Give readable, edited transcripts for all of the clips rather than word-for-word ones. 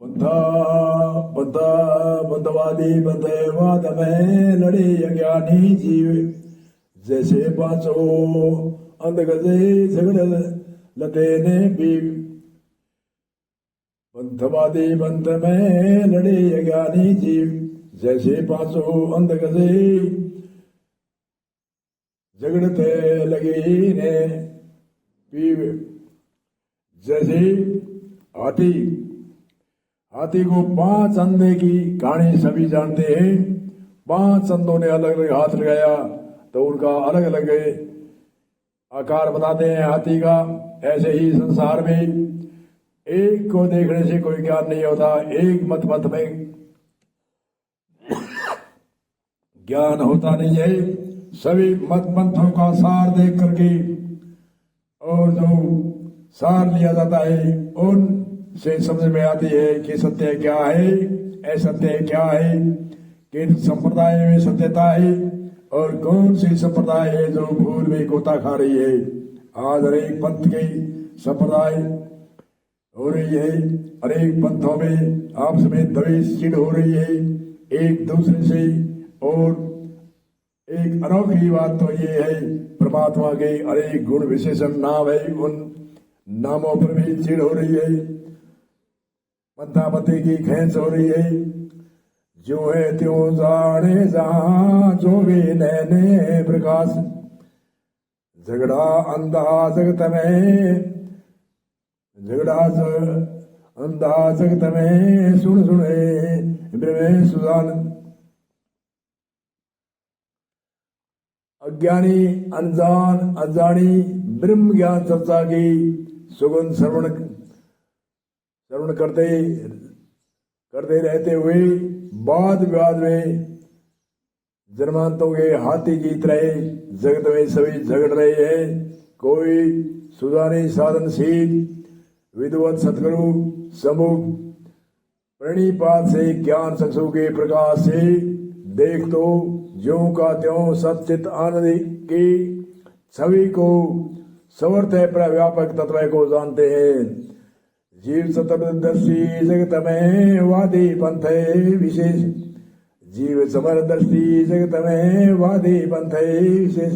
बंधा बंधा बंधवादी बंधेवाद में लड़े अज्ञानी जीव जैसे पांचो अंधगजे झगड़ लते ने भी बंधवादी बंध में लड़े अज्ञानी जीव जैसे पांचो अंधगजे झगड़ते लगे ने पीव जैसे हाथी हाथी को 5 अंधे की कहानी सभी जानते हैं। 5 अंधों ने अलग अलग हाथ लगाया तो उनका अलग अलग आकार बताते हैं हाथी का। ऐसे ही संसार में एक को देखने से कोई ज्ञान नहीं होता, एक मत मत में ज्ञान होता नहीं है। सभी मत पंथों का सार देख करके और जो सार लिया जाता है उन से समझ में आती है कि सत्य क्या है, असत्य क्या है, किन संप्रदाय में सत्यता है और कौन सी संप्रदाय है जो भूल में गोता खा रही है। आज अनेक पंथ के संप्रदाय हो रही है, अनेक पंथों में आपस में द्वेष चिढ़ हो रही है एक दूसरे से। और एक अनोखी बात तो ये है, परमात्मा के अनेक गुण विशेषण नाम है, उन नामों पर भी चिढ़ हो रही है, पंथापति की खेच हो रही है। जो है त्यों जाने जहां जो भी नैने प्रकाश, झगड़ा अंधा जगत में, झगड़ा अंधा जगत में सुन सुने ब्रह्म सुजान। अज्ञानी अनजान अजानी ब्रह्म ज्ञान चर्चा की सुगंध श्रवण करते रहते हुए बाद विवाद में जन्मांतों के हाथी की तरह जगत में सभी झगड़ रहे हैं। कोई सुजानी साधनशील विद्वत सतगुरु समुख प्रणिपात से ज्ञान चक्षु के प्रकाश से देख तो ज्यों का त्यों सचित आनंद की छवि को समर्थ व्यापक तत्व को जानते हैं। जीव चतुर्दर्शी जगत में वादी पंथ विशेष, जीव समरदर्शी जगत में वादी पंथ विशेष।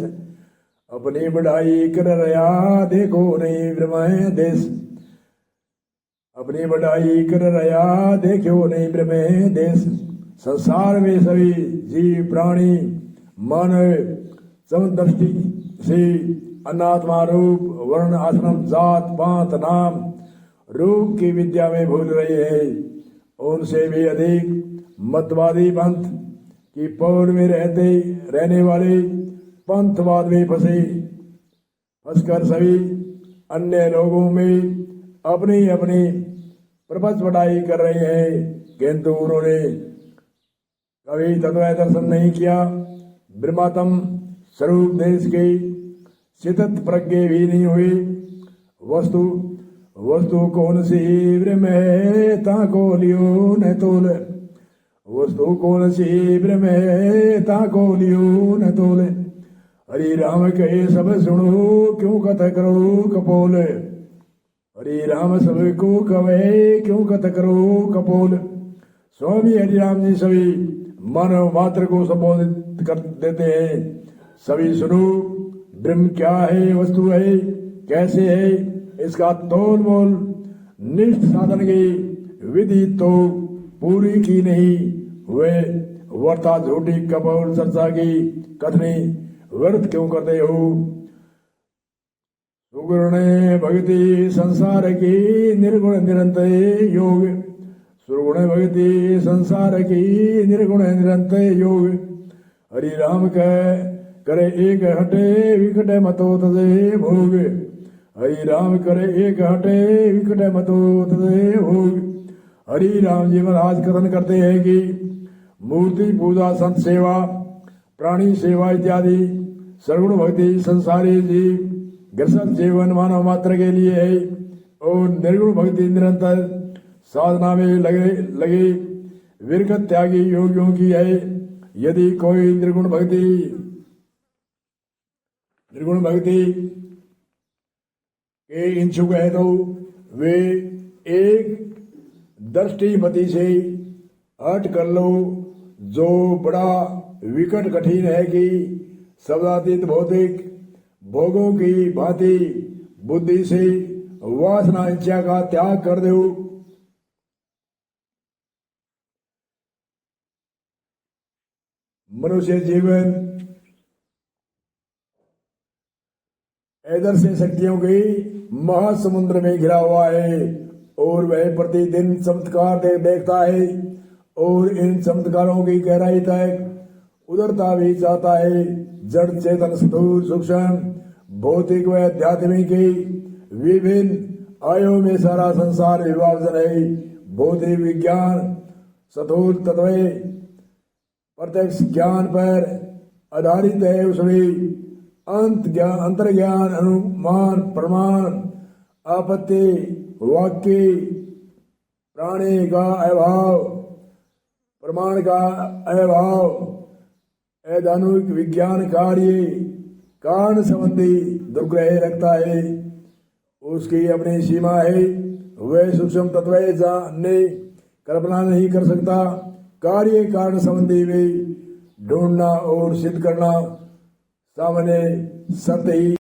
अपनी बढ़ाई कर रहा देखो नहीं ब्रह्म देश, अपनी बढ़ाई कर रहा देखो नहीं ब्रह्म देश। संसार में सभी जीव प्राणी मानव समदृष्टि से अनात्मा रूप वर्ण आश्रम जात पात नाम रूप की विद्या में भूल रहे हैं। उनसे भी अधिक मतवादी पंथ की पौड़ में रहने वाले पंथवाद में फंसकर सभी अन्य लोगों में अपनी अपनी प्रपंच बढ़ाई कर रहे हैं, किंतु उन्होंने कभी तत्व दर्शन नहीं किया। ब्रह्मात्म स्वरूप देश के चितत प्रज्ञ भी नहीं हुई। वस्तु कौन सी ब्रह्म है ताको लियो न तोल, वस्तु कौन सी ब्रह्म है ताको लियो न तोल। हरि राम कहे सब सुनो क्यों कथ करो कपोल, हरि राम सब को कवे क्यों कथ करो कपोल। स्वामी हरि राम जी सभी मानव मात्र को संबोधित कर देते हैं। सभी सुनो, ब्रह्म क्या है, वस्तु है, कैसे है, इसका तोल मोल निष्ठ साधन की विधि तो पूरी की नहीं हुए वर्ता झूठी कपोल चर्चा की कथनी व्यर्थ क्यों करते हो। सुगुण भक्ति संसार की निर्गुण निरंतर योग, सुगुण भक्ति संसार की निर्गुण निरंतर योग। हरि राम करे एक हटे विकटे मतो तदे भोग, हरि राम करे एक हटे विकटे मतो तदे भोग। हरि राम जी महाराज कथन करते हैं कि मूर्ति पूजा संत सेवा प्राणी सेवा इत्यादि सर्वगुण भक्ति संसारी जीव गृहस्थ जीवन मानव मात्र के लिए है और निर्गुण भक्ति निरंतर साधना में लगे विरगत त्यागी योगियों की है। यदि कोई निर्गुण भक्ति के इच्छुक है तो वे एक दृष्टि मति से हट कर लो, जो बड़ा विकट कठिन है कि शब्दातीत भौतिक भोगों की भांति बुद्धि से वासना इच्छा का त्याग कर दो। मनुष्य जीवन ऐदर्श शक्तियों के महासमुद्र में घिरा हुआ है और वह प्रतिदिन चमत्कार देखता है और इन चमत्कारों की गहराई तक उधरता भी चाहता है। जड़ चेतन स्थूल सूक्ष्म भौतिक व आध्यात्मिक की विभिन्न आयों में सारा संसार विभाजन है। भौतिक विज्ञान स्थूल तत्व प्रत्यक्ष ज्ञान पर आधारित है। उसमें अंतर ज्ञान अनुमान प्रमाण आपत्ति वाक्य प्राणी का अभाव प्रमाण का अभाव ऐदानुक विज्ञान कार्य कारण संबंधी दुर्ग्रह रखता है। उसकी अपनी सीमा है। वह सूक्ष्म तत्व जानने कल्पना नहीं कर सकता। कार्य कारण संबंधी भी ढूंढना और सिद्ध करना सामान्य सत्य ही